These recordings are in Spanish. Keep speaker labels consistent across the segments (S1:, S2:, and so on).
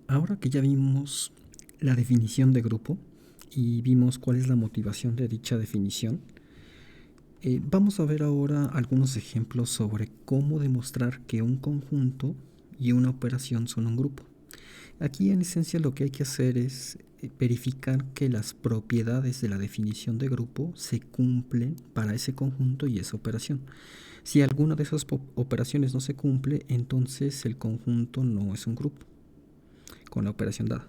S1: Ahora que ya vimos la definición de grupo y vimos cuál es la motivación de dicha definición, vamos a ver ahora algunos ejemplos sobre cómo demostrar que un conjunto y una operación son un grupo. Aquí en esencia lo que hay que hacer es verificar que las propiedades de la definición de grupo se cumplen para ese conjunto y esa operación. Si alguna de esas operaciones no se cumple, entonces el conjunto no es un grupo con la operación dada.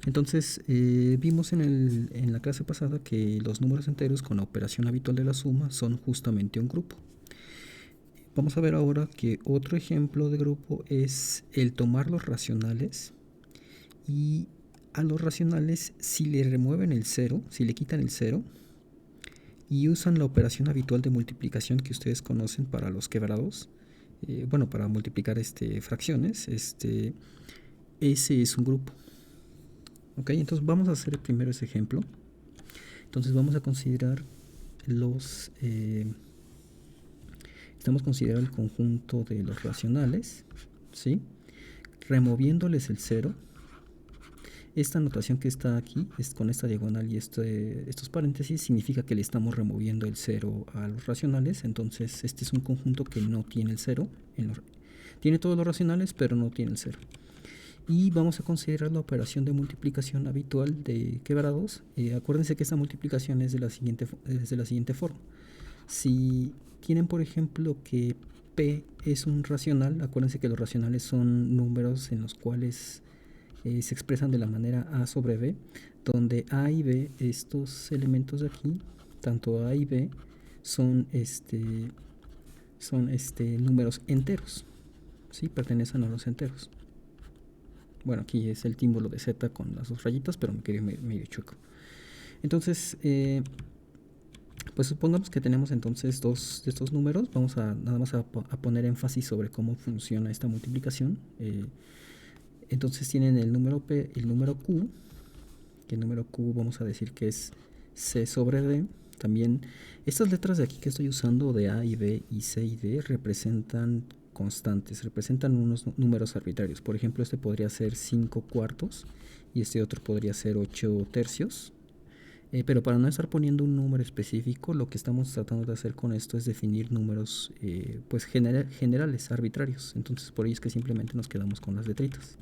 S1: Entonces vimos en la clase pasada que los números enteros con la operación habitual de la suma son justamente un grupo. Vamos a ver ahora que otro ejemplo de grupo es el tomar los racionales y a los racionales, si le remueven el cero, si le quitan el cero y usan la operación habitual de multiplicación que ustedes conocen para los quebrados, para multiplicar fracciones, ese es un grupo. Ok, entonces vamos a hacer primero ese ejemplo. Entonces vamos a considerar estamos considerando el conjunto de los racionales, ¿sí? Removiéndoles el cero. Esta notación que está aquí, con esta diagonal y estos paréntesis, significa que le estamos removiendo el cero a los racionales. Entonces este es un conjunto que no tiene el cero. Tiene todos los racionales, pero no tiene el cero. Y vamos a considerar la operación de multiplicación habitual de quebrados. Acuérdense que esta multiplicación es de la siguiente forma. Si tienen, por ejemplo, que P es un racional, acuérdense que los racionales son números en los cuales se expresan de la manera A sobre B, donde A y B, estos elementos de aquí, tanto A y B, son números enteros, ¿sí? Pertenecen a los enteros. Bueno, aquí es el símbolo de Z con las dos rayitas, pero me quedé medio chueco. Entonces, pues supongamos que tenemos entonces dos de estos números. Vamos a nada más a poner énfasis sobre cómo funciona esta multiplicación. Entonces tienen el número P y el número Q, que el número Q vamos a decir que es C sobre D. También estas letras de aquí que estoy usando de A y B y C y D representan constantes, representan unos números arbitrarios. Por ejemplo, este podría ser 5 cuartos y este otro podría ser 8 tercios. Pero para no estar poniendo un número específico, lo que estamos tratando de hacer con esto es definir números generales, arbitrarios. Entonces por ello es que simplemente nos quedamos con las letritas.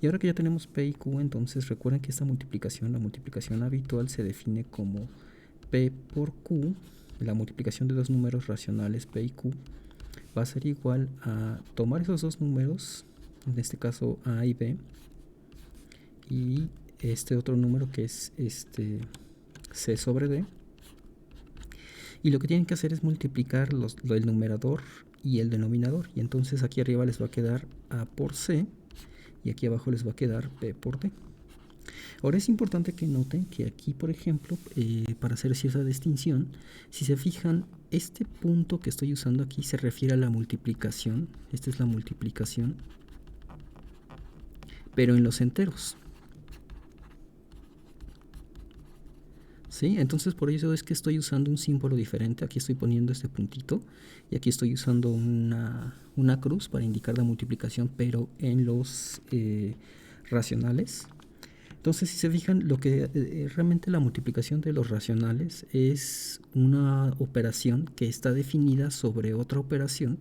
S1: Y ahora que ya tenemos P y Q, entonces recuerden que esta multiplicación, la multiplicación habitual, se define como P por Q. La multiplicación de dos números racionales P y Q va a ser igual a tomar esos dos números, en este caso A y B, y este otro número que es C sobre D, y lo que tienen que hacer es multiplicar el numerador y el denominador, y entonces aquí arriba les va a quedar A por C y aquí abajo les va a quedar P por D. Ahora es importante que noten que aquí, por ejemplo, para hacer cierta distinción, si se fijan, este punto que estoy usando aquí se refiere a la multiplicación. Esta es la multiplicación, pero en los enteros. ¿Sí? Entonces por eso es que estoy usando un símbolo diferente. Aquí estoy poniendo este puntito y aquí estoy usando una cruz para indicar la multiplicación, pero en los racionales. Entonces, si se fijan, lo que realmente la multiplicación de los racionales es una operación que está definida sobre otra operación,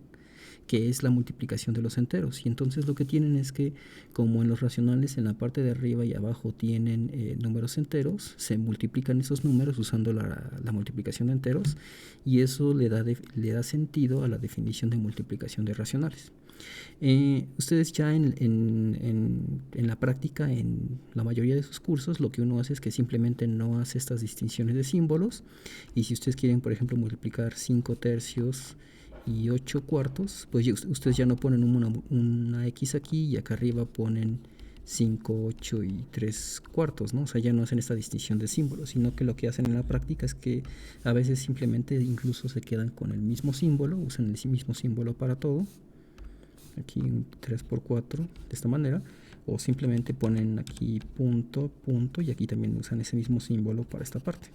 S1: que es la multiplicación de los enteros. Y entonces lo que tienen es que, como en los racionales en la parte de arriba y abajo tienen números enteros, se multiplican esos números usando la multiplicación de enteros, y eso le da sentido a la definición de multiplicación de racionales. Ustedes ya en la práctica, en la mayoría de sus cursos, lo que uno hace es que simplemente no hace estas distinciones de símbolos, y si ustedes quieren, por ejemplo, multiplicar 5 tercios y 8 cuartos, pues ustedes ya no ponen una X aquí y acá arriba ponen 5, 8 y 3 cuartos, ¿no? O sea, ya no hacen esta distinción de símbolos, sino que lo que hacen en la práctica es que a veces simplemente incluso se quedan con el mismo símbolo, usan el mismo símbolo para todo. Aquí un 3 por 4 de esta manera, o simplemente ponen aquí punto, punto, y aquí también usan ese mismo símbolo para esta parte,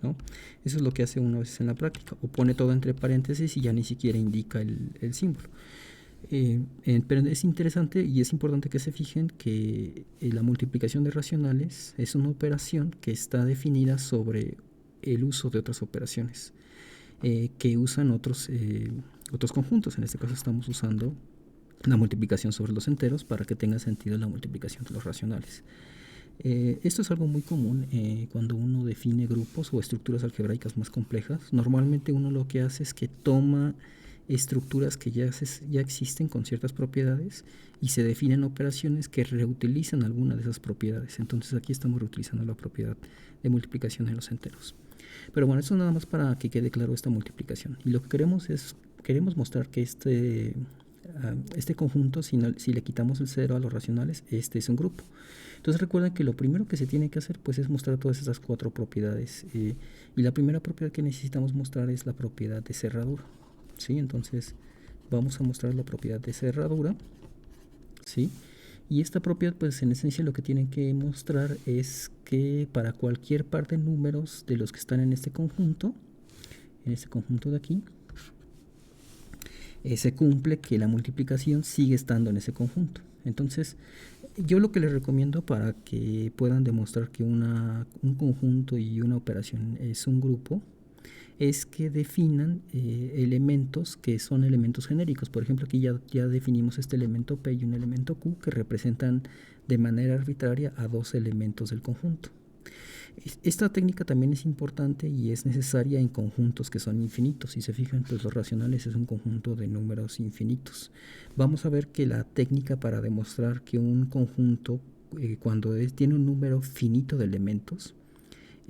S1: ¿no? Eso es lo que hace uno a veces en la práctica, o pone todo entre paréntesis y ya ni siquiera indica el símbolo. Pero es interesante y es importante que se fijen que la multiplicación de racionales es una operación que está definida sobre el uso de otras operaciones que usan otros conjuntos. En este caso estamos usando la multiplicación sobre los enteros para que tenga sentido la multiplicación de los racionales. Esto es algo muy común cuando uno define grupos o estructuras algebraicas más complejas. Normalmente uno lo que hace es que toma estructuras que ya existen con ciertas propiedades y se definen operaciones que reutilizan alguna de esas propiedades. Entonces aquí estamos reutilizando la propiedad de multiplicación en los enteros. Pero bueno, eso nada más para que quede claro esta multiplicación. Y lo que queremos mostrar que este conjunto, si le quitamos el 0 a los racionales, este es un grupo. Entonces recuerden que lo primero que se tiene que hacer pues es mostrar todas esas 4 propiedades. Y la primera propiedad que necesitamos mostrar es la propiedad de cerradura. ¿Sí? Entonces vamos a mostrar la propiedad de cerradura. ¿Sí? Y esta propiedad pues en esencia lo que tienen que mostrar es que para cualquier par de números de los que están en este conjunto de aquí, se cumple que la multiplicación sigue estando en ese conjunto. Entonces, yo lo que les recomiendo para que puedan demostrar que un conjunto y una operación es un grupo, es que definan elementos que son elementos genéricos. Por ejemplo, aquí ya definimos este elemento P y un elemento Q que representan de manera arbitraria a 2 elementos del conjunto. Esta técnica también es importante y es necesaria en conjuntos que son infinitos. Si se fijan, pues los racionales es un conjunto de números infinitos. Vamos a ver que la técnica para demostrar que un conjunto, cuando tiene un número finito de elementos,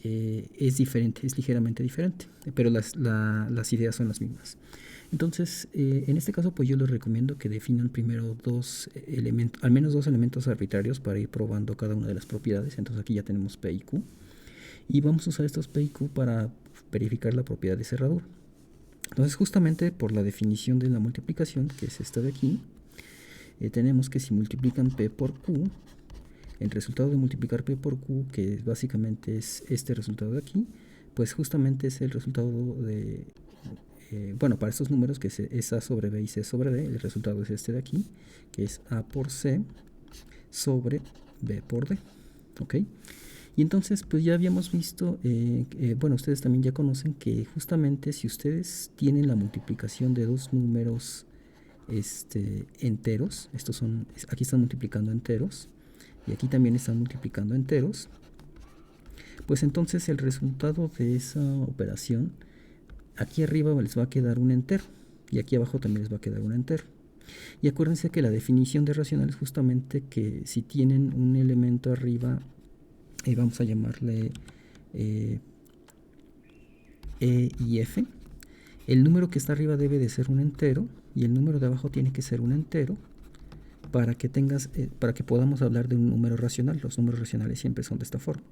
S1: es diferente, es ligeramente diferente, pero las ideas son las mismas. Entonces, en este caso, pues yo les recomiendo que definan primero al menos dos elementos arbitrarios para ir probando cada una de las propiedades. Entonces aquí ya tenemos P y Q. Y vamos a usar estos P y Q para verificar la propiedad de cerradura. Entonces, justamente por la definición de la multiplicación, que es esta de aquí, tenemos que si multiplican P por Q, el resultado de multiplicar P por Q, que básicamente es este resultado de aquí, pues justamente es el resultado de, bueno, para estos números que es A sobre B y C sobre D, el resultado es este de aquí, que es A por C sobre B por D, ¿ok? Y entonces, pues ya habíamos visto, bueno, ustedes también ya conocen que justamente si ustedes tienen la multiplicación de dos números enteros, aquí están multiplicando enteros, y aquí también están multiplicando enteros, pues entonces el resultado de esa operación, aquí arriba les va a quedar un entero, y aquí abajo también les va a quedar un entero. Y acuérdense que la definición de racional es justamente que si tienen un elemento arriba, vamos a llamarle E y F, el número que está arriba debe de ser un entero y el número de abajo tiene que ser un entero para que podamos hablar de un número racional. Los números racionales siempre son de esta forma.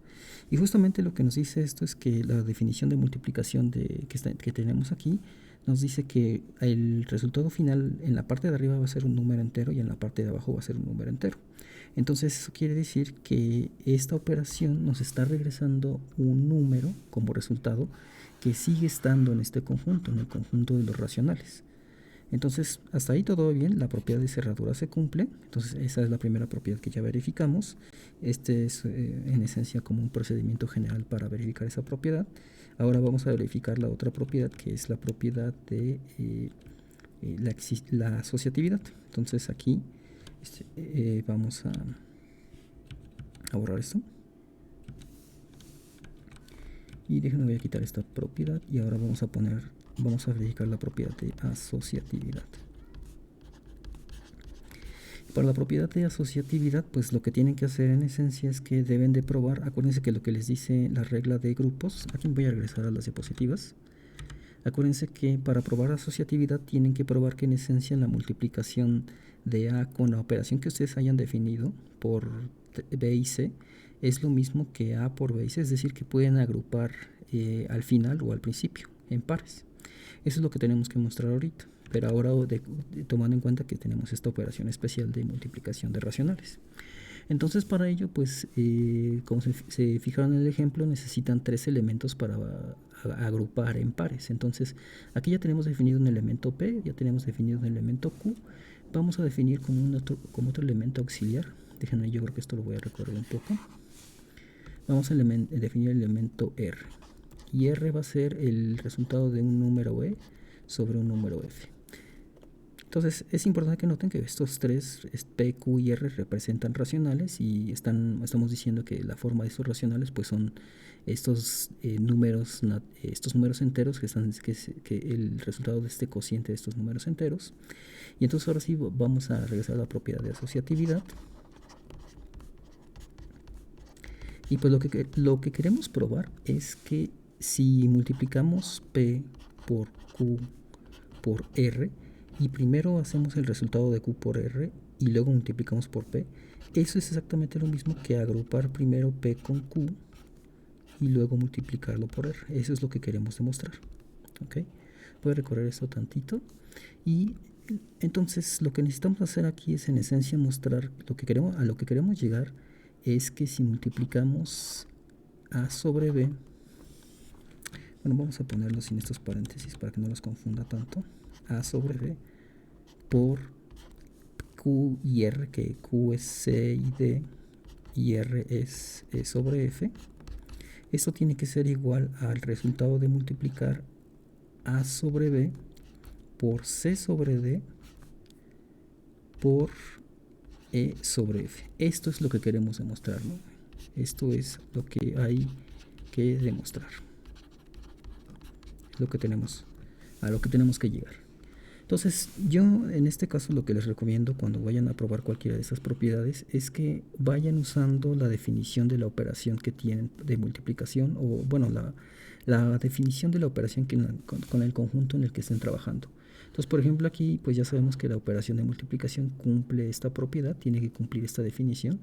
S1: Y justamente lo que nos dice esto es que la definición de multiplicación que tenemos aquí nos dice que el resultado final en la parte de arriba va a ser un número entero y en la parte de abajo va a ser un número entero. Entonces eso quiere decir que esta operación nos está regresando un número como resultado que sigue estando en este conjunto, en el conjunto de los racionales. Entonces, hasta ahí todo bien, la propiedad de cerradura se cumple. Entonces, esa es la primera propiedad que ya verificamos. Este es en esencia como un procedimiento general para verificar esa propiedad. Ahora vamos a verificar la otra propiedad, que es la propiedad de la asociatividad. Entonces, aquí vamos a borrar esto. Y déjenme, voy a quitar esta propiedad y ahora vamos a verificar la propiedad de asociatividad. Para la propiedad de asociatividad, pues lo que tienen que hacer en esencia es que deben de probar, acuérdense que lo que les dice la regla de grupos, aquí voy a regresar a las diapositivas. Acuérdense que para probar asociatividad tienen que probar que en esencia la multiplicación de A con la operación que ustedes hayan definido por B y C es lo mismo que A por B y C, es decir, que pueden agrupar al final o al principio en pares. Eso es lo que tenemos que mostrar ahorita, pero ahora tomando en cuenta que tenemos esta operación especial de multiplicación de racionales. Entonces para ello, pues como se fijaron en el ejemplo, necesitan 3 elementos para agrupar en pares. Entonces aquí ya tenemos definido un elemento P, ya tenemos definido un elemento Q, vamos a definir como otro elemento auxiliar. Déjenme, yo creo que esto lo voy a recorrer un poco. Vamos a definir el elemento R. Y R va a ser el resultado de un número E sobre un número F. Entonces es importante que noten que estos tres, P, Q y R, representan racionales y estamos diciendo que la forma de estos racionales pues son estos números enteros que el resultado de este cociente de estos números enteros. Y entonces ahora sí vamos a regresar a la propiedad de asociatividad. Y pues lo que queremos probar es que si multiplicamos P por Q por R, y primero hacemos el resultado de Q por R y luego multiplicamos por P, eso es exactamente lo mismo que agrupar primero P con Q y luego multiplicarlo por R. Eso es lo que queremos demostrar. ¿Ok? Voy a recorrer esto tantito. Y entonces lo que necesitamos hacer aquí es en esencia mostrar a lo que queremos llegar es que si multiplicamos A sobre B, bueno, vamos a ponerlo sin estos paréntesis para que no los confunda tanto, A sobre B por Q y R, que Q es C y D y R es E sobre F. Esto tiene que ser igual al resultado de multiplicar A sobre B por C sobre D por E sobre F. Esto es lo que queremos demostrar, ¿no? Esto es lo que hay que demostrar. Es lo que tenemos, a lo que tenemos que llegar. Entonces, yo en este caso lo que les recomiendo cuando vayan a probar cualquiera de estas propiedades es que vayan usando la definición de la operación que tienen de multiplicación, o bueno, la definición de la operación con el conjunto en el que estén trabajando. Entonces, por ejemplo, aquí pues ya sabemos que la operación de multiplicación cumple esta propiedad, tiene que cumplir esta definición,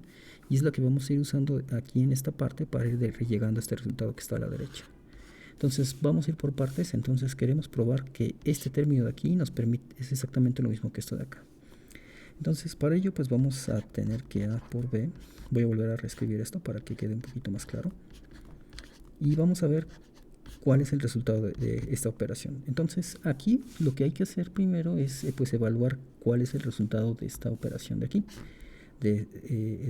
S1: y es la que vamos a ir usando aquí en esta parte para ir llegando a este resultado que está a la derecha. Entonces vamos a ir por partes. Entonces queremos probar que este término de aquí es exactamente lo mismo que esto de acá. Entonces para ello pues vamos a tener que A por B. Voy a volver a reescribir esto para que quede un poquito más claro. Y vamos a ver cuál es el resultado de esta operación. Entonces aquí lo que hay que hacer primero es pues evaluar cuál es el resultado de esta operación de aquí. De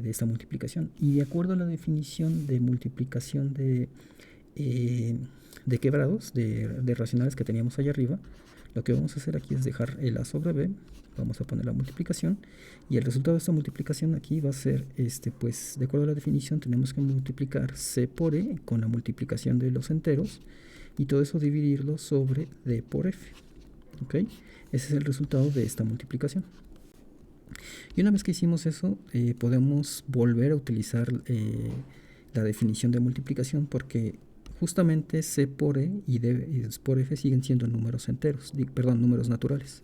S1: esta multiplicación. Y de acuerdo a la definición de multiplicación de quebrados, de racionales que teníamos allá arriba, lo que vamos a hacer aquí es dejar el A sobre B, vamos a poner la multiplicación, y el resultado de esta multiplicación aquí va a ser, pues de acuerdo a la definición tenemos que multiplicar C por E con la multiplicación de los enteros, y todo eso dividirlo sobre D por F. ¿Ok? Ese es el resultado de esta multiplicación. Y una vez que hicimos eso, podemos volver a utilizar la definición de multiplicación, porque justamente C por E y D por F siguen siendo números enteros, números naturales.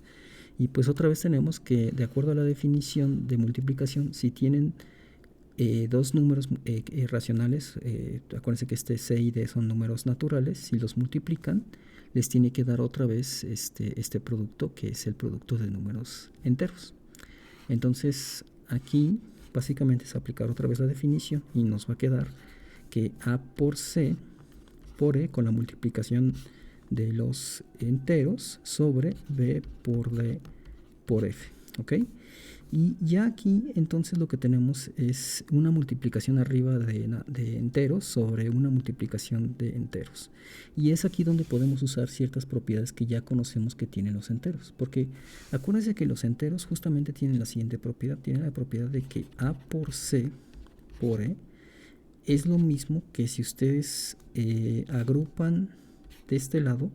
S1: Y pues otra vez tenemos que, de acuerdo a la definición de multiplicación, si tienen dos números racionales, acuérdense que C y D son números naturales, si los multiplican, les tiene que dar otra vez este producto, que es el producto de números enteros. Entonces aquí básicamente es aplicar otra vez la definición y nos va a quedar que A por C por E con la multiplicación de los enteros sobre B por D por F. ¿Ok? Y ya aquí entonces lo que tenemos es una multiplicación arriba de enteros sobre una multiplicación de enteros. Y es aquí donde podemos usar ciertas propiedades que ya conocemos que tienen los enteros. Porque acuérdense que los enteros justamente tienen la siguiente propiedad. Tienen la propiedad de que A por C por E es lo mismo que si ustedes agrupan de este lado.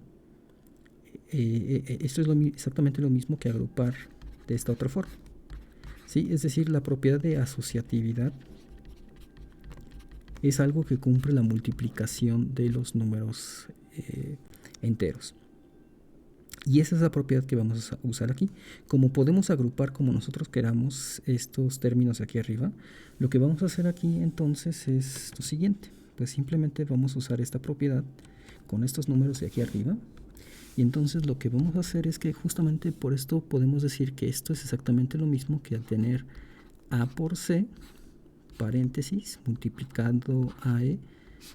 S1: Esto es exactamente lo mismo que agrupar de esta otra forma. ¿Sí? Es decir, la propiedad de asociatividad es algo que cumple la multiplicación de los números enteros. Y esa es la propiedad que vamos a usar aquí. Como podemos agrupar como nosotros queramos estos términos aquí arriba, lo que vamos a hacer aquí entonces es lo siguiente. Pues simplemente vamos a usar esta propiedad con estos números de aquí arriba. Y entonces lo que vamos a hacer es que justamente por esto podemos decir que esto es exactamente lo mismo que al tener A por C, paréntesis, multiplicando a E,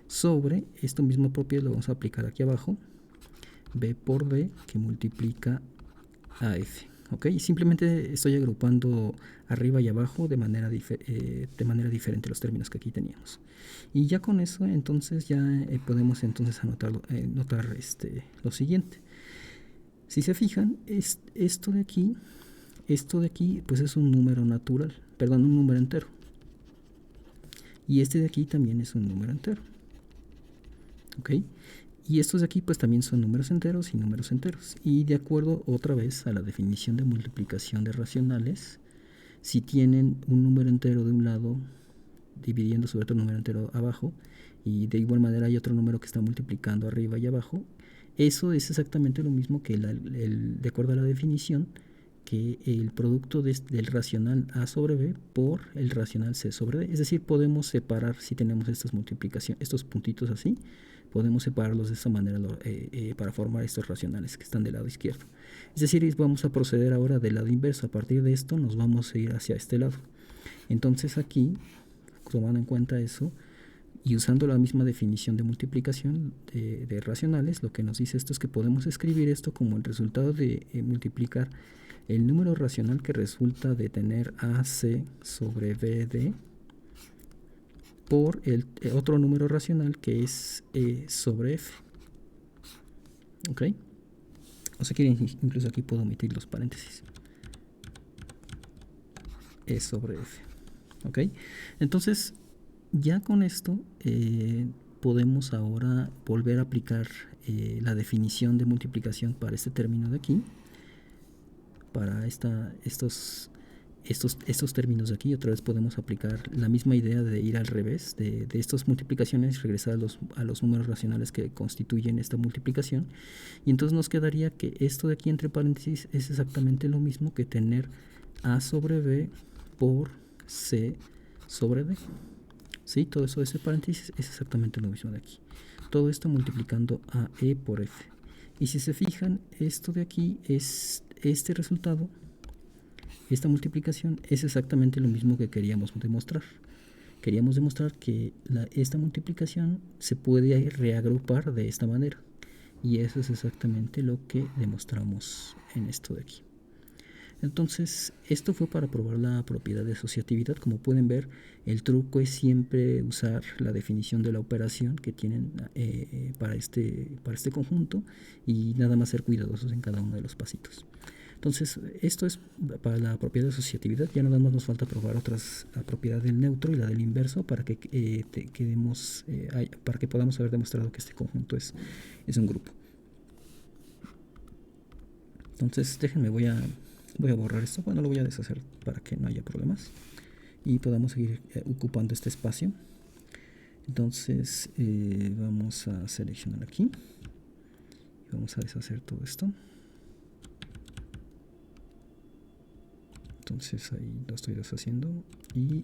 S1: sobre esto mismo propiedad lo vamos a aplicar aquí abajo, B por D, que multiplica a F. ¿ok? Simplemente estoy agrupando arriba y abajo de manera diferente los términos que aquí teníamos. Y ya con eso, entonces, ya podemos entonces notar lo siguiente. Si se fijan, esto de aquí, pues es un número natural, perdón, un número entero. Y este de aquí también es un número entero. ¿Ok? Y estos de aquí pues también son números enteros y números enteros. Y de acuerdo otra vez a la definición de multiplicación de racionales, si tienen un número entero de un lado dividiendo sobre otro número entero abajo, y de igual manera hay otro número que está multiplicando arriba y abajo, eso es exactamente lo mismo que de acuerdo a la definición, que el producto del racional A sobre B por el racional C sobre D. Es decir, podemos separar, si tenemos estas multiplicaciones, estos puntitos así, podemos separarlos de esta manera para formar estos racionales que están del lado izquierdo. Es decir, vamos a proceder ahora del lado inverso. A partir de esto nos vamos a ir hacia este lado. Entonces aquí, tomando en cuenta eso, y usando la misma definición de multiplicación de racionales, lo que nos dice esto es que podemos escribir esto como el resultado de multiplicar el número racional que resulta de tener AC sobre BD por el otro número racional que es E sobre F. ¿Ok? O sea que incluso aquí puedo omitir los paréntesis. E sobre F. ¿Ok? Entonces, ya con esto podemos ahora volver a aplicar la definición de multiplicación para este término de aquí, para estos términos de aquí. Otra vez podemos aplicar la misma idea de ir al revés de estas multiplicaciones y regresar a los números racionales que constituyen esta multiplicación, y entonces nos quedaría que esto de aquí entre paréntesis es exactamente lo mismo que tener A sobre B por C sobre D. ¿Sí? Todo eso de ese paréntesis es exactamente lo mismo de aquí. Todo esto multiplicando a E por F. Y si se fijan, esto de aquí es este resultado, esta multiplicación es exactamente lo mismo que queríamos demostrar. Queríamos demostrar que esta multiplicación se puede reagrupar de esta manera. Y eso es exactamente lo que demostramos en esto de aquí. Entonces, esto fue para probar la propiedad de asociatividad. Como pueden ver, el truco es siempre usar la definición de la operación que tienen para este conjunto, y nada más ser cuidadosos en cada uno de los pasitos. Entonces, esto es para la propiedad de asociatividad. Ya nada más nos falta probar la propiedad del neutro y la del inverso para que para que podamos haber demostrado que este conjunto es un grupo. Entonces, déjenme, voy a borrar esto. Bueno, lo voy a deshacer para que no haya problemas y podamos seguir ocupando este espacio. Entonces vamos a seleccionar aquí y vamos a deshacer todo esto. Entonces ahí lo estoy deshaciendo y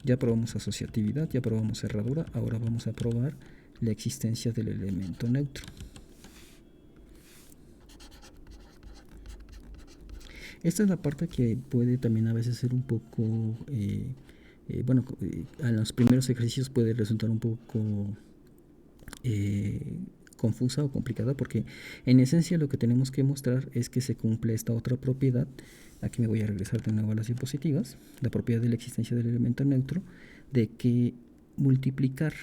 S1: ya probamos asociatividad, ya probamos cerradura. Ahora vamos a probar la existencia del elemento neutro. Esta es la parte que puede también a veces ser un poco, a los primeros ejercicios puede resultar un poco confusa o complicada, porque en esencia lo que tenemos que mostrar es que se cumple esta otra propiedad. Aquí me voy a regresar de nuevo a las diapositivas. La propiedad de la existencia del elemento neutro, de que multiplicar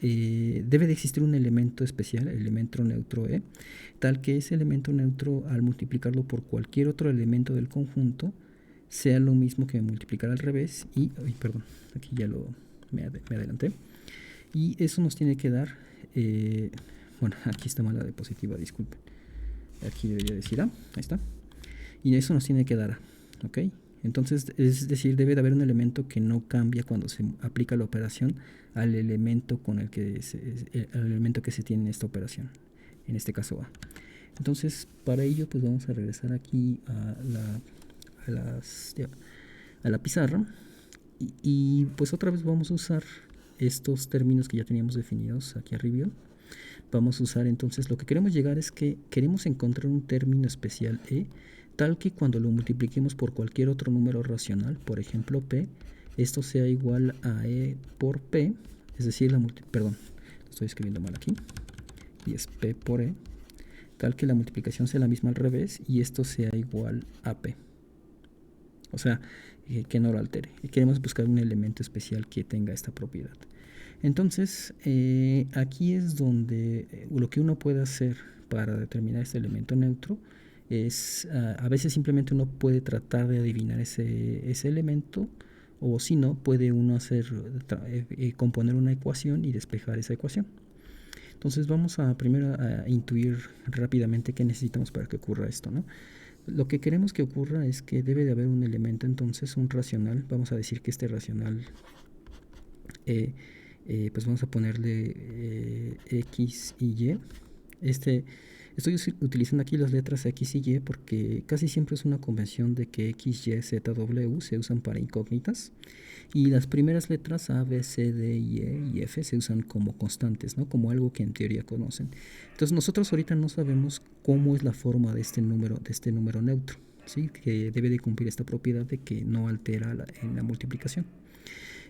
S1: debe de existir un elemento especial, el elemento neutro E, tal que ese elemento neutro, al multiplicarlo por cualquier otro elemento del conjunto, sea lo mismo que multiplicar al revés. Y, perdón, aquí ya me adelanté. Y eso nos tiene que dar, bueno, aquí está mal la diapositiva, disculpen. Aquí debería decir A, ahí está. Y eso nos tiene que dar A, ¿ok? Entonces, es decir, debe de haber un elemento que no cambia cuando se aplica la operación al elemento que se tiene en esta operación, en este caso A. Entonces, para ello, pues vamos a regresar aquí a la pizarra y pues otra vez vamos a usar estos términos que ya teníamos definidos aquí arriba. Vamos a usar entonces, lo que queremos llegar es que queremos encontrar un término especial E, tal que cuando lo multipliquemos por cualquier otro número racional, por ejemplo P, esto sea igual a E por P, es decir, perdón, lo estoy escribiendo mal aquí, y es P por E, tal que la multiplicación sea la misma al revés y esto sea igual a P. O sea, que no lo altere. Y queremos buscar un elemento especial que tenga esta propiedad. Entonces, aquí es donde lo que uno puede hacer para determinar este elemento neutro es, a veces simplemente uno puede tratar de adivinar ese elemento, o si no, puede uno componer una ecuación y despejar esa ecuación. Entonces vamos a primero a intuir rápidamente qué necesitamos para que ocurra esto, ¿no? Lo que queremos que ocurra es que debe de haber un elemento, entonces un racional. Vamos a decir que este racional, pues vamos a ponerle X y Y. Estoy utilizando aquí las letras X y Y porque casi siempre es una convención de que X, Y, Z, W se usan para incógnitas. Y las primeras letras A, B, C, D, E y F se usan como constantes, ¿no? Como algo que en teoría conocen. Entonces nosotros ahorita no sabemos cómo es la forma de este número neutro, ¿sí? Que debe de cumplir esta propiedad de que no altera en la multiplicación.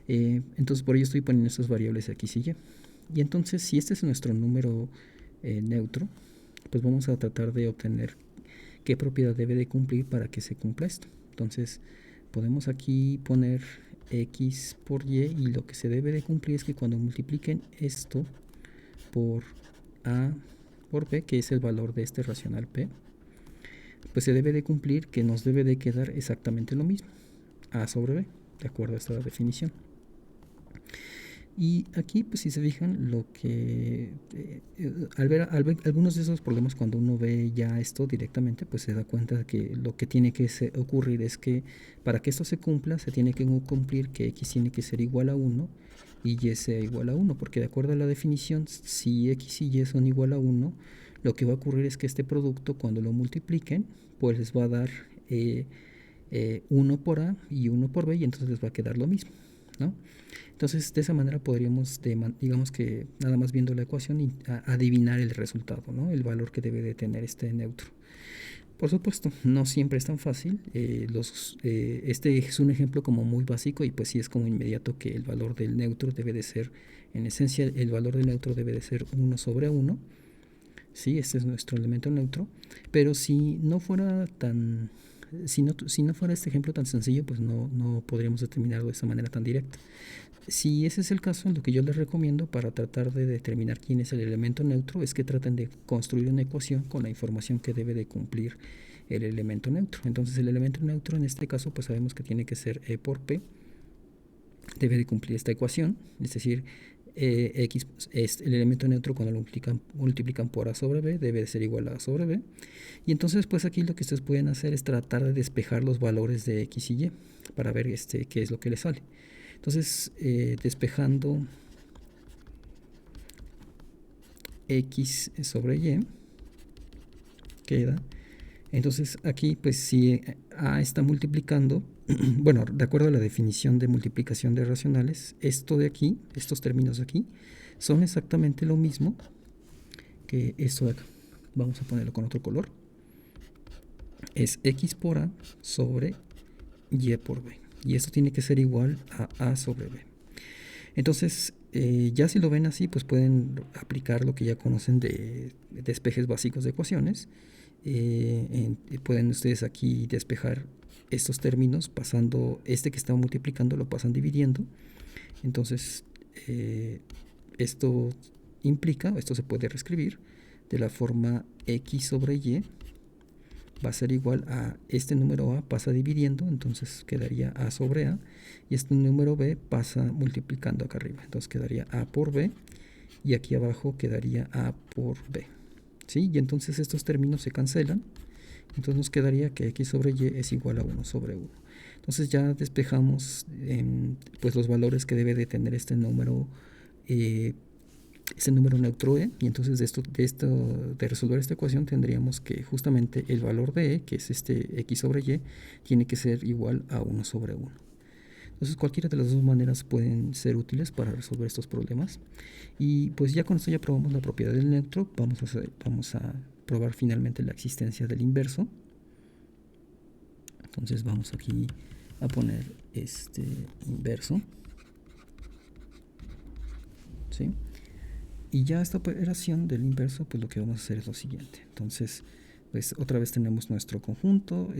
S1: Entonces por ello estoy poniendo estas variables X y Y. Y entonces si este es nuestro número neutro, pues vamos a tratar de obtener qué propiedad debe de cumplir para que se cumpla esto. Entonces podemos aquí poner X por Y y lo que se debe de cumplir es que cuando multipliquen esto por A por B, que es el valor de este racional P, pues se debe de cumplir que nos debe de quedar exactamente lo mismo, A sobre B, de acuerdo a esta definición. Y aquí, pues si se fijan, lo que al ver algunos de esos problemas, cuando uno ve ya esto directamente, pues se da cuenta de que lo que tiene que ocurrir es que para que esto se cumpla, se tiene que cumplir que X tiene que ser igual a 1 y Y sea igual a 1, porque de acuerdo a la definición, si X y Y son igual a 1, lo que va a ocurrir es que este producto, cuando lo multipliquen, pues les va a dar 1 por A y 1 por B, y entonces les va a quedar lo mismo, ¿no? Entonces de esa manera podríamos, digamos que nada más viendo la ecuación, adivinar el resultado, ¿no? El valor que debe de tener este neutro. Por supuesto, no siempre es tan fácil. Este es un ejemplo como muy básico y pues sí es como inmediato que el valor del neutro debe de ser, en esencia el valor del neutro debe de ser 1 sobre 1. Sí, este es nuestro elemento neutro. Pero si no fuera tan... Si no fuera este ejemplo tan sencillo, pues no podríamos determinarlo de esa manera tan directa. Si ese es el caso, lo que yo les recomiendo para tratar de determinar quién es el elemento neutro es que traten de construir una ecuación con la información que debe de cumplir el elemento neutro. Entonces el elemento neutro en este caso pues sabemos que tiene que ser E por P, debe de cumplir esta ecuación, es decir, X es el elemento neutro cuando lo multiplican por A sobre B, debe de ser igual a A sobre B. Y entonces pues aquí lo que ustedes pueden hacer es tratar de despejar los valores de X y Y para ver qué es lo que les sale. Entonces, despejando X sobre Y, queda. Entonces aquí, pues si A está multiplicando, bueno, de acuerdo a la definición de multiplicación de racionales, esto de aquí, estos términos de aquí, son exactamente lo mismo que esto de acá. Vamos a ponerlo con otro color. Es X por A sobre Y por B. Y esto tiene que ser igual a A sobre B. Entonces, ya si lo ven así, pues pueden aplicar lo que ya conocen de despejes básicos de ecuaciones. Pueden ustedes aquí despejar estos términos pasando este que están multiplicando, lo pasan dividiendo. Entonces, esto implica, esto se puede reescribir de la forma X sobre Y va a ser igual a este número A pasa dividiendo, entonces quedaría A sobre A, y este número B pasa multiplicando acá arriba, entonces quedaría A por B, y aquí abajo quedaría A por B, ¿sí? Y entonces estos términos se cancelan, entonces nos quedaría que X sobre Y es igual a 1 sobre 1. Entonces ya despejamos pues los valores que debe de tener este número neutro E, y entonces de resolver esta ecuación tendríamos que justamente el valor de E, que es este X sobre Y, tiene que ser igual a 1 sobre 1. Entonces cualquiera de las dos maneras pueden ser útiles para resolver estos problemas. Y pues ya con esto ya probamos la propiedad del neutro. Vamos a probar finalmente la existencia del inverso. Entonces vamos aquí a poner este inverso, ¿sí? Y ya esta operación del inverso, pues lo que vamos a hacer es lo siguiente. Entonces, pues otra vez tenemos nuestro conjunto,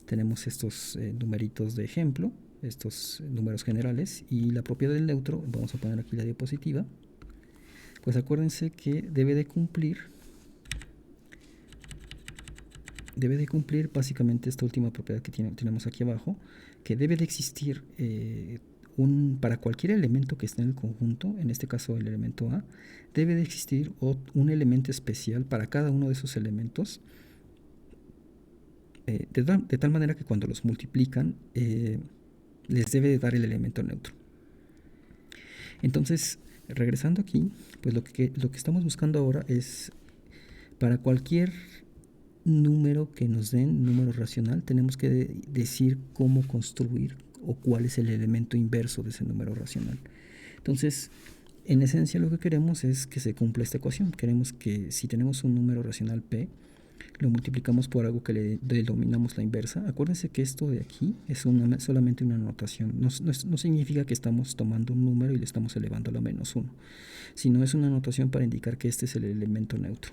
S1: tenemos estos numeritos de ejemplo, estos números generales, y la propiedad del neutro, vamos a poner aquí la diapositiva, pues acuérdense que debe de cumplir básicamente esta última propiedad que tenemos aquí abajo, que debe de existir para cualquier elemento que esté en el conjunto, en este caso el elemento A, debe de existir un elemento especial para cada uno de esos elementos, de tal manera que cuando los multiplican les debe de dar el elemento neutro. Entonces, regresando aquí, pues lo que estamos buscando ahora es para cualquier número que nos den, número racional, tenemos que decir cómo construir o cuál es el elemento inverso de ese número racional. Entonces, en esencia lo que queremos es que se cumpla esta ecuación. Queremos que si tenemos un número racional p, lo multiplicamos por algo que le denominamos la inversa. Acuérdense que esto de aquí es solamente una notación. No significa que estamos tomando un número y le estamos elevando a la menos 1, sino es una notación para indicar que este es el elemento neutro.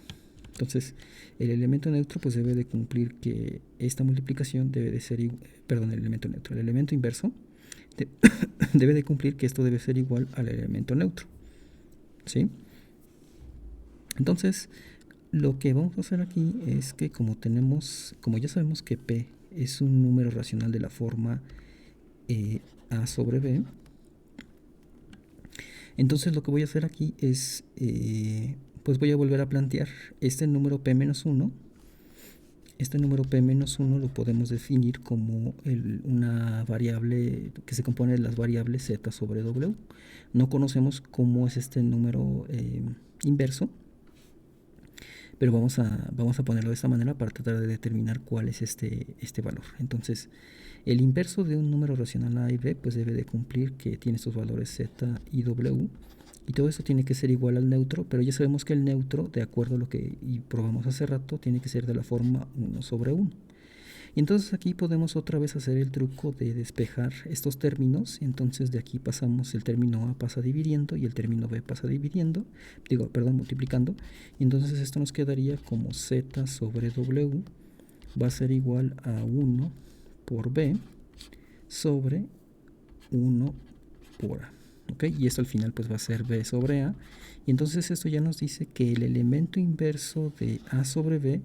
S1: Entonces, el elemento neutro pues debe de cumplir que esta multiplicación debe de ser, el elemento neutro, el elemento inverso debe de cumplir que esto debe ser igual al elemento neutro, ¿sí? Entonces, lo que vamos a hacer aquí es que como ya sabemos que P es un número racional de la forma A sobre B, entonces lo que voy a hacer aquí es pues voy a volver a plantear este número P-1. Este número P-1 lo podemos definir como una variable que se compone de las variables Z sobre W. No conocemos cómo es este número inverso, pero vamos a ponerlo de esta manera para tratar de determinar cuál es este valor. Entonces, el inverso de un número racional A y B pues debe de cumplir que tiene estos valores Z y W. Y todo esto tiene que ser igual al neutro, pero ya sabemos que el neutro, de acuerdo a lo que probamos hace rato, tiene que ser de la forma 1 sobre 1. Y entonces aquí podemos otra vez hacer el truco de despejar estos términos. Entonces de aquí pasamos, el término A pasa dividiendo y el término B pasa multiplicando. Y entonces esto nos quedaría como Z sobre W va a ser igual a 1 por B sobre 1 por A. ¿Okay? Y esto al final pues va a ser B sobre A. Y entonces esto ya nos dice que el elemento inverso de A sobre B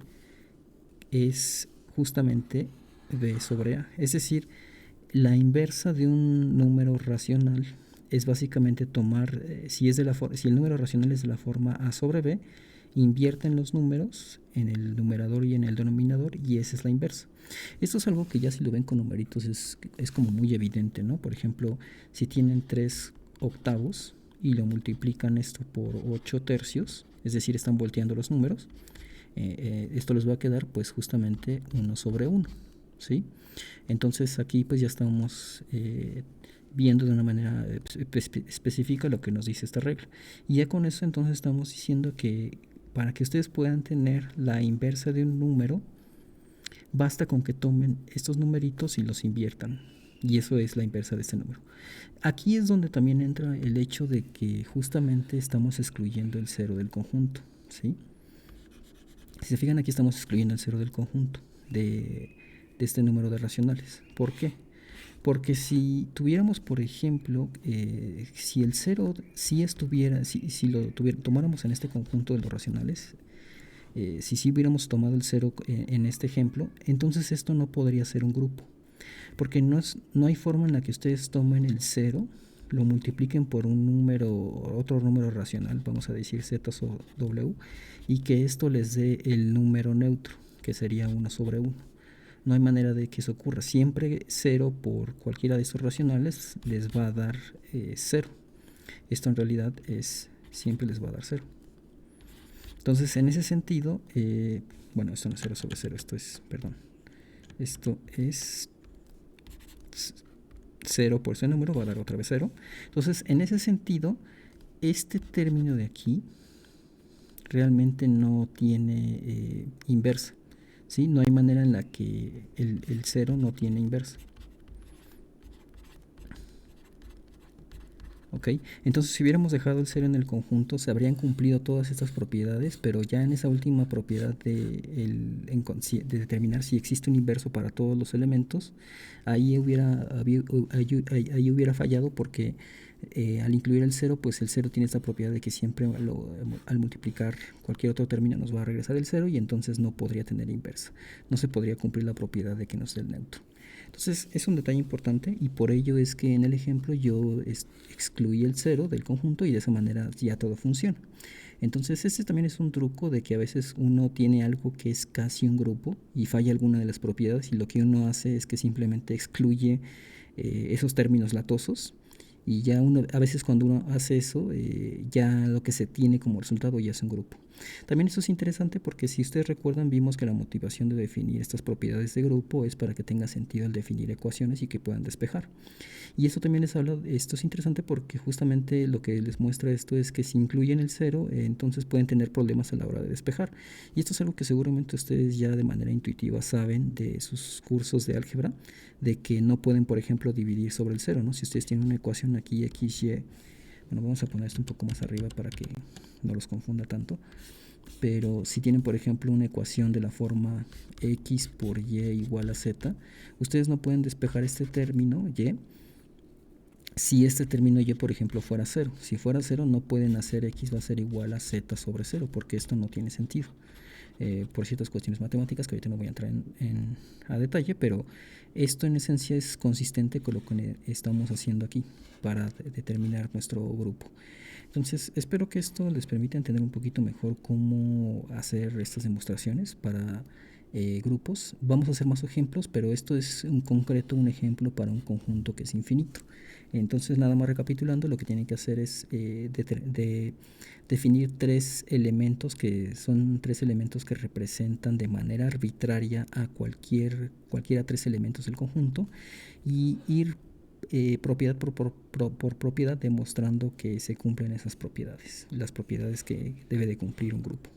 S1: es justamente B sobre A. Es decir, la inversa de un número racional es básicamente tomar, si el número racional es de la forma A sobre B, invierten los números en el numerador y en el denominador, y esa es la inversa. Esto es algo que ya si lo ven con numeritos es como muy evidente, ¿no? Por ejemplo, si tienen 3 octavos y lo multiplican esto por 8 tercios, es decir, están volteando los números, esto les va a quedar pues justamente 1 sobre 1, ¿sí? Entonces aquí pues ya estamos viendo de una manera específica lo que nos dice esta regla. Y ya con eso entonces estamos diciendo que para que ustedes puedan tener la inversa de un número, basta con que tomen estos numeritos y los inviertan. Y eso es la inversa de este número. Aquí es donde también entra el hecho de que justamente estamos excluyendo el cero del conjunto, ¿sí? Si se fijan, aquí estamos excluyendo el cero del conjunto de este número de racionales. ¿Por qué? Porque si tuviéramos, por ejemplo, si el cero sí estuviera, si lo tomáramos en este conjunto de los racionales, si sí hubiéramos tomado el cero en este ejemplo, entonces esto no podría ser un grupo. Porque no hay forma en la que ustedes tomen el 0, lo multipliquen por otro número racional, vamos a decir Z sobre W, y que esto les dé el número neutro, que sería 1 sobre 1. No hay manera de que eso ocurra. Siempre 0 por cualquiera de estos racionales les va a dar 0. Esto en realidad siempre les va a dar 0. Entonces, en ese sentido, bueno, esto no es 0 sobre 0, esto es 0 por ese número, va a dar otra vez 0. Entonces, en ese sentido, este término de aquí realmente no tiene inversa, ¿sí? No hay manera en la que el 0 no tiene inversa. ¿Ok? Entonces, si hubiéramos dejado el cero en el conjunto, se habrían cumplido todas estas propiedades, pero ya en esa última propiedad de determinar si existe un inverso para todos los elementos, ahí ahí hubiera fallado porque al incluir el cero, pues el cero tiene esta propiedad de que siempre al multiplicar cualquier otro término nos va a regresar el cero y entonces no podría tener inversa. No se podría cumplir la propiedad de que nos dé el neutro. Entonces es un detalle importante y por ello es que en el ejemplo yo excluí el cero del conjunto y de esa manera ya todo funciona. Entonces este también es un truco de que a veces uno tiene algo que es casi un grupo y falla alguna de las propiedades y lo que uno hace es que simplemente excluye esos términos latosos y ya uno, a veces cuando uno hace eso, ya lo que se tiene como resultado ya es un grupo. También esto es interesante porque si ustedes recuerdan vimos que la motivación de definir estas propiedades de grupo es para que tenga sentido el definir ecuaciones y que puedan despejar. Y esto también les habla, esto es interesante porque justamente lo que les muestra esto es que si incluyen el cero, entonces pueden tener problemas a la hora de despejar. Y esto es algo que seguramente ustedes ya de manera intuitiva saben de sus cursos de álgebra, de que no pueden, por ejemplo, dividir sobre el cero, ¿no? Si ustedes tienen una ecuación aquí, x, y, bueno, vamos a poner esto un poco más arriba para que no los confunda tanto. Pero si tienen, por ejemplo, una ecuación de la forma x por y igual a z, ustedes no pueden despejar este término y si este término y, por ejemplo, fuera 0. Si fuera 0 no pueden hacer x va a ser igual a z sobre 0 porque esto no tiene sentido. Por ciertas cuestiones matemáticas que ahorita no voy a entrar a detalle, pero esto en esencia es consistente con lo que estamos haciendo aquí para determinar nuestro grupo. Entonces, espero que esto les permita entender un poquito mejor cómo hacer estas demostraciones para grupos. Vamos a hacer más ejemplos, pero esto es en concreto un ejemplo para un conjunto que es infinito. Entonces, nada más recapitulando, lo que tienen que hacer es definir tres elementos que son tres elementos que representan de manera arbitraria a cualquiera tres elementos del conjunto y ir propiedad por propiedad demostrando que se cumplen esas propiedades, las propiedades que debe de cumplir un grupo.